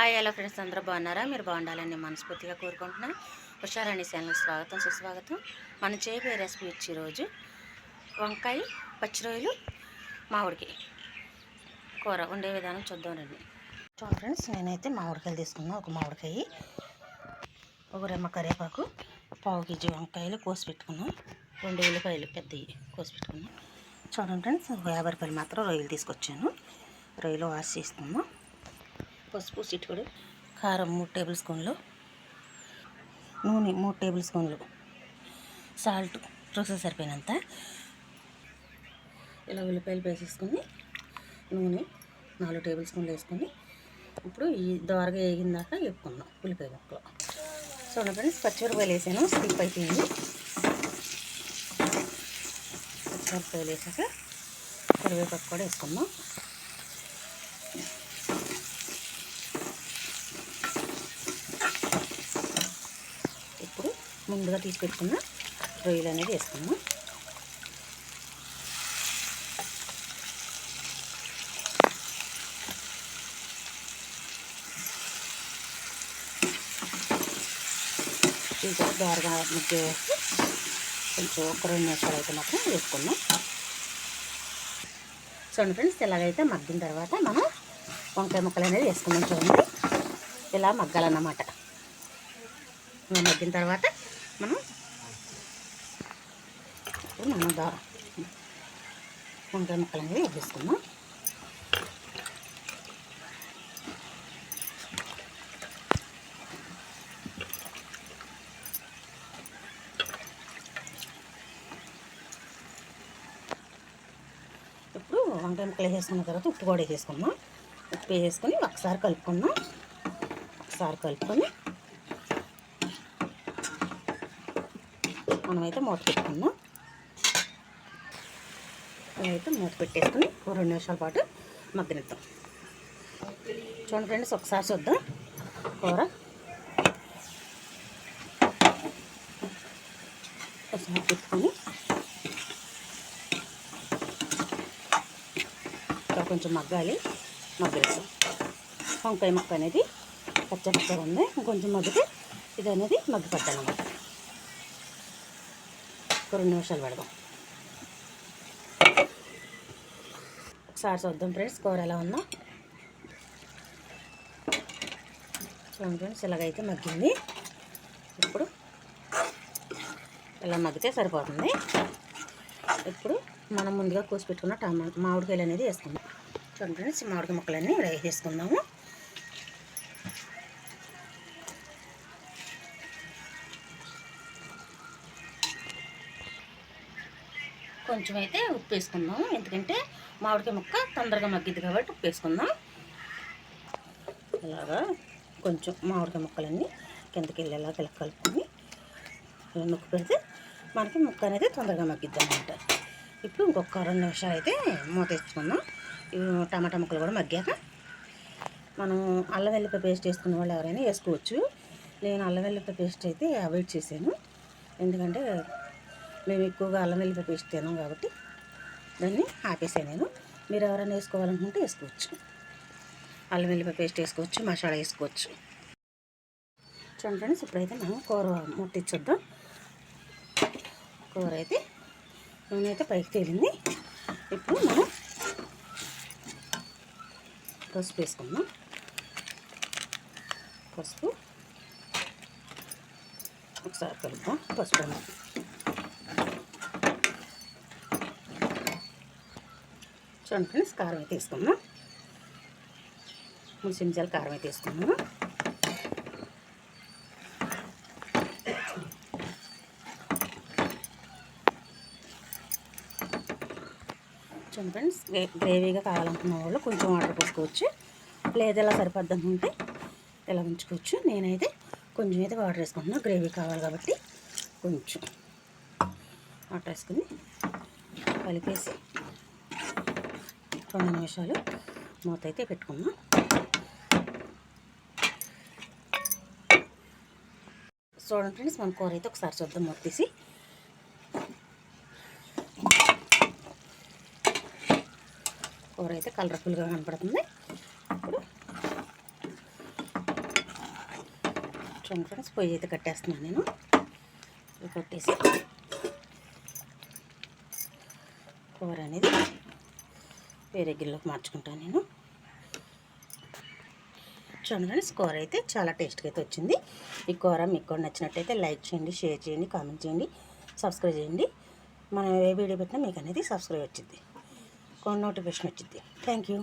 Hi hello friends, అందరూ బాగున్నారా? మీరు బాగుండాలని మనస్ఫూర్తిగా కోరుకుంటున్నాను. హుషారాణి ఛానల్కి స్వాగతం, సుస్వాగతం. మనం చేయబోయే రెసిపీ వచ్చి ఈరోజు వంకాయ, పచ్చి రొయ్యలు, మామిడికాయ కూర వండే విధానం చూద్దాం రండి. చూడండి ఫ్రెండ్స్, నేనైతే మామిడికాయలు తీసుకున్నాను. ఒక మామిడికాయ, ఒక రెమ్మ కరివేపాకు, పావు కేజీ వంకాయలు కోసి పెట్టుకున్నాం, 2 ఉల్లిపాయలు పెద్దవి కోసి పెట్టుకున్నాం. చూడండి ఫ్రెండ్స్, 50 రూపాయలు మాత్రం రొయ్యలు తీసుకొచ్చాను. రొయ్యలు వాష్ చేసుకున్నాం. పసుపు చిటికెడు, కారం 3 టేబుల్ స్పూన్లు, నూనె 3 టేబుల్ స్పూన్లు, సాల్ట్ రుచి సరిపోయినంత. ఇలా ఉల్లిపాయలు వేసేసుకొని నూనె 4 టేబుల్ స్పూన్లు వేసుకొని ఇప్పుడు ఈ దోరగా వేగిందాక వేపుకుందాం ఉల్లిపాయ ముక్కలు. చూడండి ఫ్రెండ్స్, పచ్చిమిరపకాయలు వేసాను, స్కిప్ అయిపోయింది. పచ్చిమిరపకాయలు వేసాక కరివేపాకు కూడా వేసుకుందాం. ముందుగా తీసి పెట్టుకున్న రొయ్యలు అనేది వేసుకున్నాం. ఇంకా దోరగా ముగ్గు వేసి కొంచెం ఒక 2 నిమిషాలు అయితే మాత్రం వేసుకున్నాం. చూడండి ఫ్రెండ్స్, ఇలాగైతే మగ్గిన తర్వాత మనం వంకాయ ముక్కలు అనేది వేసుకున్నాం. చూడండి, ఇలా మగ్గాలన్నమాట. మగ్గిన తర్వాత మనం వంకాయ ముక్కలు అనేది వేసుకుందాం. ఇప్పుడు వంకాయ ముక్కలు వేసుకున్న తర్వాత ఉప్పు కూడా వేసేసుకుందాం. ఉప్పు వేసుకొని ఒకసారి కలుపుకుందాం. మనమైతే మూత పెట్టుకుందాం. మనమైతే మూత పెట్టేసుకుని 2 నిమిషాల పాటు మగ్గనిద్దాం. చూడండి ఫ్రెండ్స్, ఒకసారి చూద్దాం. కూర ఒకసారి పెట్టుకొని కొంచెం మగ్గేస్తాం. వంకాయ ముక్క అనేది పచ్చగా ఉంది, ఇంకొంచెం మగ్గితే ఇది అనేది మగ్గిపడ్డానమాట. 2 నిమిషాలు పెడదాం. ఒకసారి చూద్దాం ఫ్రెండ్స్, కూర ఎలా ఉందో. చూడండి ఫ్రెండ్స్, ఇలాగైతే మగ్గింది. ఇప్పుడు ఇలా మగ్గితే సరిపోతుంది. ఇప్పుడు మనం ముందుగా కోసి పెట్టుకున్న మామిడికాయలు అనేది వేసుకుందాం. చూడండి ఫ్రెండ్స్, మామిడికాయ ముక్కలన్నీ ఇలా వేసుకుందాము. కొంచెం అయితే ఉప్పు వేసుకుందాం, ఎందుకంటే మామిడికాయ ముక్క తొందరగా మగ్గిద్ది కాబట్టి ఉప్పు వేసుకుందాం. ఇలాగా కొంచెం మామిడికాయ ముక్కలన్నీ కిందకి వెళ్ళేలా కలుపుకొని ఇలా నొక్కి పెడితే మనకి ముక్క అనేది తొందరగా మగ్గిద్ది అన్నమాట. ఇప్పుడు ఇంకొక 2 నిమిషాలు అయితే మూత వేసుకుందాం. టమాటా ముక్కలు కూడా మగ్గాక మనం అల్లం వెల్లిపాయ పేస్ట్ వేసుకున్న వాళ్ళు ఎవరైనా వేసుకోవచ్చు. నేను అల్లం వెల్లిపాయ పేస్ట్ అయితే అవాయిడ్ చేశాను, ఎందుకంటే మేము ఎక్కువగా అల్లం వెల్లిపాయ పేస్ట్ తినాం కాబట్టి దాన్ని ఆపేసాను నేను. మీరు ఎవరైనా వేసుకోవాలనుకుంటే వేసుకోవచ్చు. అల్లం వెల్లిపాయ పేస్ట్ వేసుకోవచ్చు, మసాలా వేసుకోవచ్చు. చూడండి ఫ్రెండ్స్, ఇప్పుడైతే మనం కూర ముట్టించొద్దాం. కూర అయితే నూనె అయితే పైకి తేలింది. ఇప్పుడు మనం పసుపు వేసుకుందాం. పసుపు ఒకసారి కలుపుదాం. పసుపు చూడండి ఫ్రెండ్స్, కారం అయితే వేసుకున్నాం. 3 చెంచాలు కారం అయితే వేసుకున్నాము. చూడండి ఫ్రెండ్స్, గ్రేవీగా కావాలనుకున్న వాళ్ళు కొంచెం వాటర్ పోసుకోవచ్చు, లేదా ఇలా సరిపోద్ది అనుకుంటే ఇలా ఉంచుకోవచ్చు. నేనైతే కొంచెం అయితే వాటర్ వేసుకుంటున్నాను, గ్రేవీ కావాలి కాబట్టి. కొంచెం వాటర్ వేసుకుని కలిపేసి 2 నిమిషాలు మూత అయితే పెట్టుకున్నాం. చూడండి ఫ్రెండ్స్, మన కూర అయితే ఒకసారి చూద్దాం మూత తీసి. కూర అయితే కలర్ఫుల్గా కనపడుతుంది. ఇప్పుడు చూడండి ఫ్రెండ్స్, పొయ్యి అయితే కట్టేస్తున్నాను నేను. ఇది కట్టేసి కూర అనేది వేరే గిన్నెలోకి మార్చుకుంటాను నేను. చూడండి ఫ్రెండ్స్, కూర అయితే చాలా టేస్ట్గా అయితే వచ్చింది. ఈ కూర మీకు కూడా నచ్చినట్టయితే లైక్ చేయండి, షేర్ చేయండి, కామెంట్ చేయండి, సబ్స్క్రైబ్ చేయండి. మనం ఏ వీడియో పెట్టినా మీకు అనేది సబ్స్క్రైబ్ వచ్చింది, నోటిఫికేషన్ వచ్చింది. Thank you.